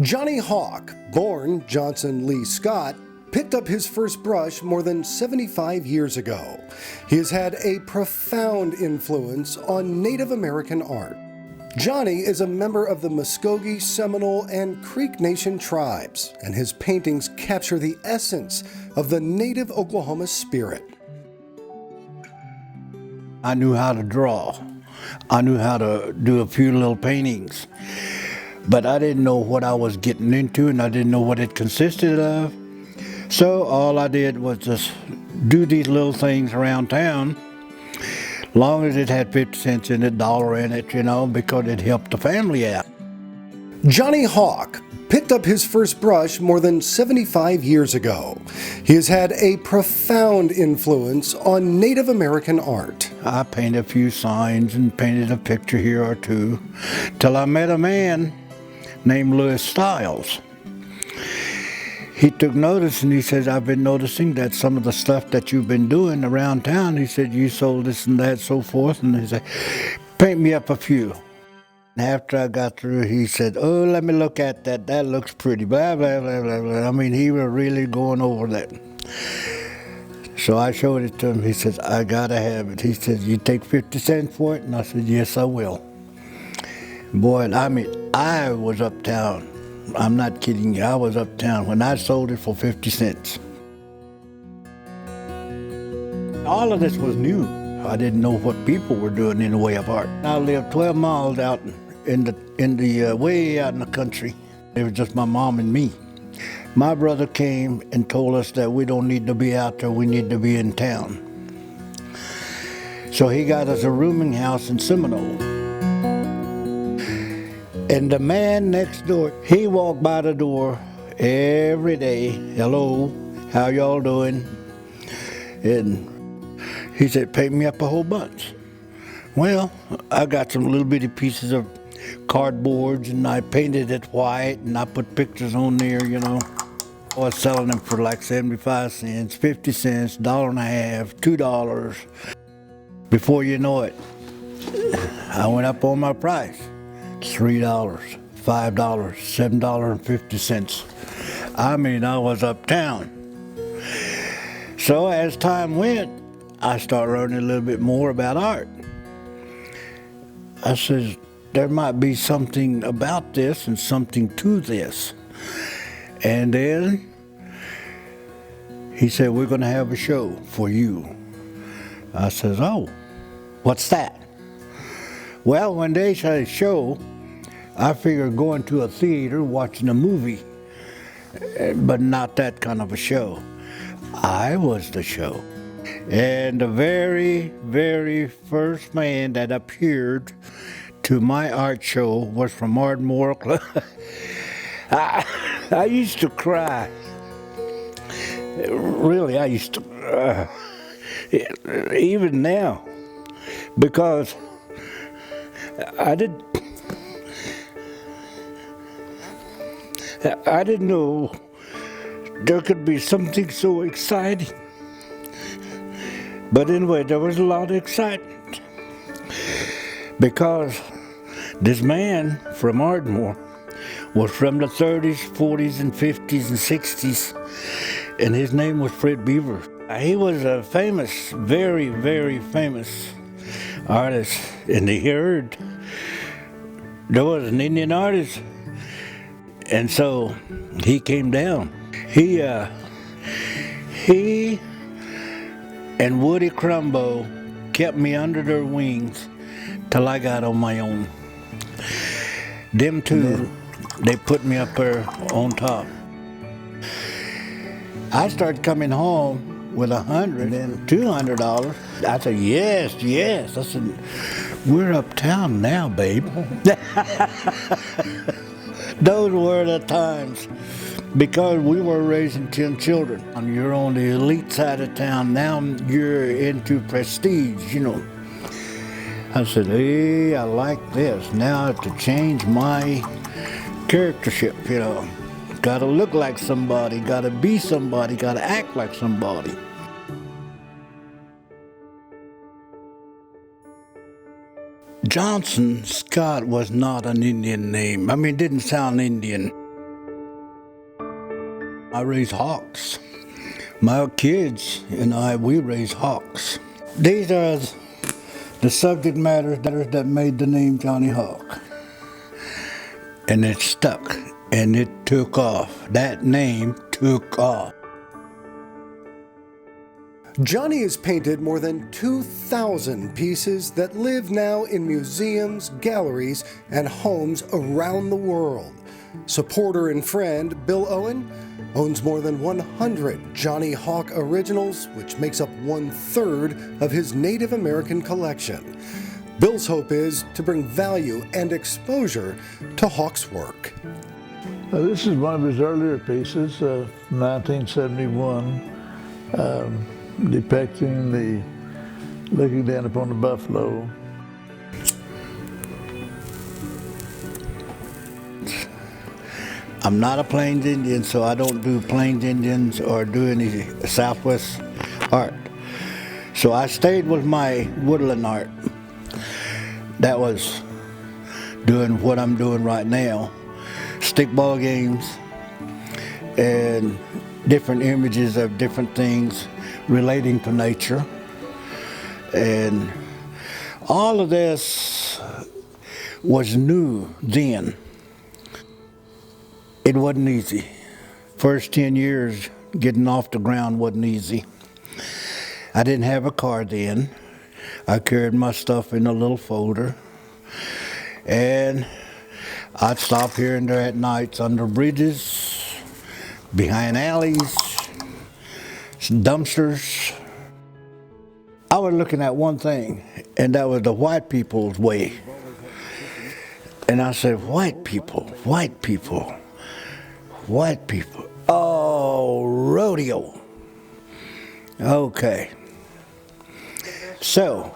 Jonny Hawk, born Johnson Lee Scott, picked up his first brush more than 75 years ago. He has had a profound influence on Native American art. Jonny is a member of the Muskogee, Seminole, and Creek Nation tribes, and his paintings capture the essence of the native Oklahoma spirit. I knew how to draw. I knew how to do a few little paintings. But I didn't know what I was getting into, and I didn't know what it consisted of. So all I did was just do these little things around town, long as it had 50 cents in it, $1 in it, because it helped the family out. Jonny Hawk picked up his first brush more than 75 years ago. He has had a profound influence on Native American art. I painted a few signs and painted a picture here or two, till I met a man named Louis Stiles. He took notice and he says, I've been noticing that some of the stuff that you've been doing around town, he said, you sold this and that, so forth, and he said, paint me up a few. After I got through, he said, oh, let me look at that, that looks pretty, blah, blah, blah, blah, blah. I mean, he was really going over that. So I showed it to him. He says, I gotta have it. He said, you take 50 cents for it? And I said, yes, I will. Boy, I was uptown. I'm not kidding you. I was uptown when I sold it for 50 cents. All of this was new. I didn't know what people were doing in the way of art. I lived 12 miles out in the way out in the country. It was just my mom and me. My brother came and told us that we don't need to be out there, we need to be in town. So he got us a rooming house in Seminole. And the man next door, he walked by the door every day. Hello, how y'all doing? And he said, paint me up a whole bunch. Well, I got some little bitty pieces of cardboards and I painted it white and I put pictures on there, I was selling them for like 75 cents, 50 cents, $1.50, $2. Before you know it, I went up on my price. $3, $5, $7.50. I was uptown. So as time went, I started learning a little bit more about art. I said, there might be something about this and something to this. And then he said, we're going to have a show for you. I says, oh, what's that? Well, when they say show, I figured going to a theater, watching a movie, but not that kind of a show. I was the show. And the very, very first man that appeared to my art show was from Ardmore. I used to cry. Really, I used to, even now, because I didn't know there could be something so exciting. But anyway, there was a lot of excitement because this man from Ardmore was from the 30s, 40s, and 50s, and 60s, and his name was Fred Beaver. He was a famous, very, very famous artist, and he heard there was an Indian artist, and so he came down. He and Woody Crumbo kept me under their wings till I got on my own. Them two, they put me up there on top. I started coming home with $100 and $200. I said, yes, yes. I said, we're uptown now, babe. Those were the times. Because we were raising 10 children. You're on the elite side of town, now you're into prestige, I said, hey, I like this. Now I have to change my charactership, Gotta look like somebody, gotta be somebody, gotta act like somebody. Johnson Scott was not an Indian name. It didn't sound Indian. I raise hawks. My kids and we raise hawks. These are the subject matters that made the name Jonny Hawk. And it stuck, and it took off. That name took off. Jonny has painted more than 2,000 pieces that live now in museums, galleries, and homes around the world. Supporter and friend Bill Owen owns more than 100 Jonny Hawk originals, which makes up 1/3 of his Native American collection. Bill's hope is to bring value and exposure to Hawk's work. This is one of his earlier pieces, 1971, depicting the looking down upon the buffalo. I'm not a Plains Indian, so I don't do Plains Indians or do any Southwest art. So I stayed with my woodland art. That was doing what I'm doing right now. Stickball games and different images of different things relating to nature. And all of this was new then. It wasn't easy. First 10 years getting off the ground wasn't easy. I didn't have a car then. I carried my stuff in a little folder. And I'd stop here and there at nights under bridges, behind alleys, dumpsters. I was looking at one thing, and that was the white people's way. And I said, white people, white people, white people. Oh, rodeo. Okay. So,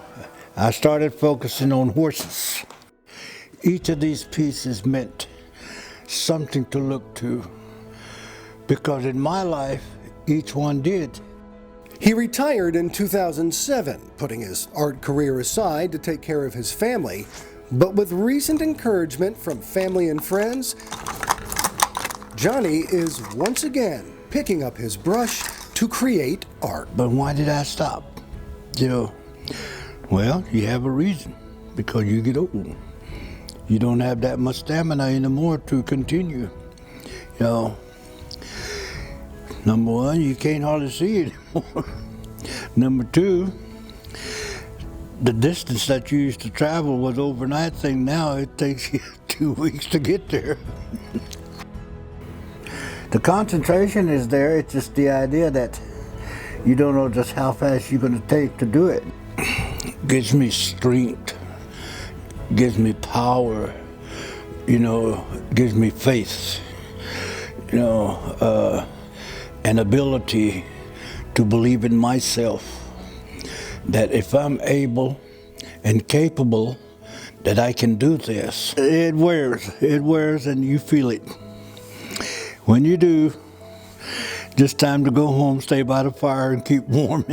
I started focusing on horses. Each of these pieces meant something to look to, because in my life, each one did. He retired in 2007, putting his art career aside to take care of his family. But with recent encouragement from family and friends, Jonny is once again picking up his brush to create art. But why did I stop? Well, you have a reason, because you get old. You don't have that much stamina anymore to continue. Number one, you can't hardly see it anymore. Number two, the distance that you used to travel was overnight thing. Now it takes you 2 weeks to get there. The concentration is there. It's just the idea that you don't know just how fast you're going to take to do it. Gives me strength, gives me power, gives me faith, an ability to believe in myself, that if I'm able and capable, that I can do this. It wears and you feel it. When you do, just time to go home, stay by the fire and keep warm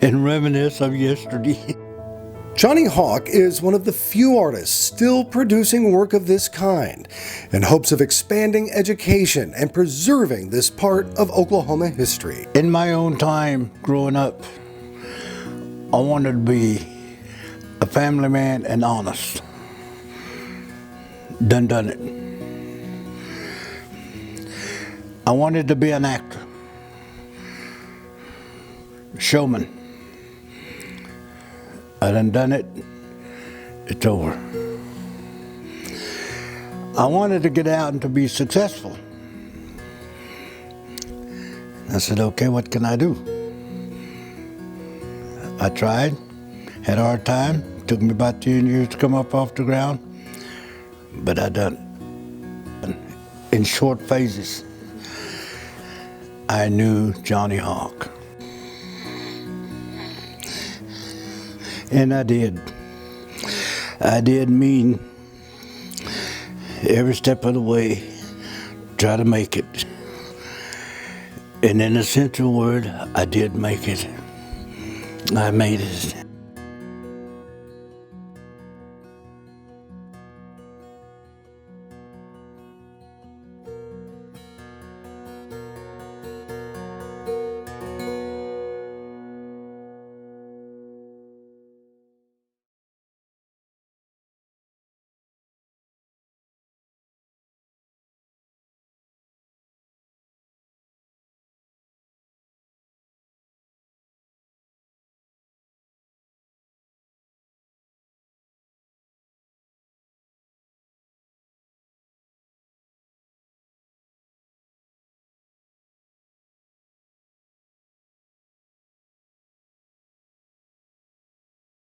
and reminisce of yesterday. Jonny Hawk is one of the few artists still producing work of this kind in hopes of expanding education and preserving this part of Oklahoma history. In my own time growing up, I wanted to be a family man and honest. Done it. I wanted to be an actor, showman. I done it. It's over. I wanted to get out and to be successful. I said, okay, what can I do? I tried, had a hard time. Took me about 10 years to come up off the ground, but I done it. In short phases, I knew Jonny Hawk. And I did. I did mean every step of the way, try to make it. And in a central word, I did make it. I made it.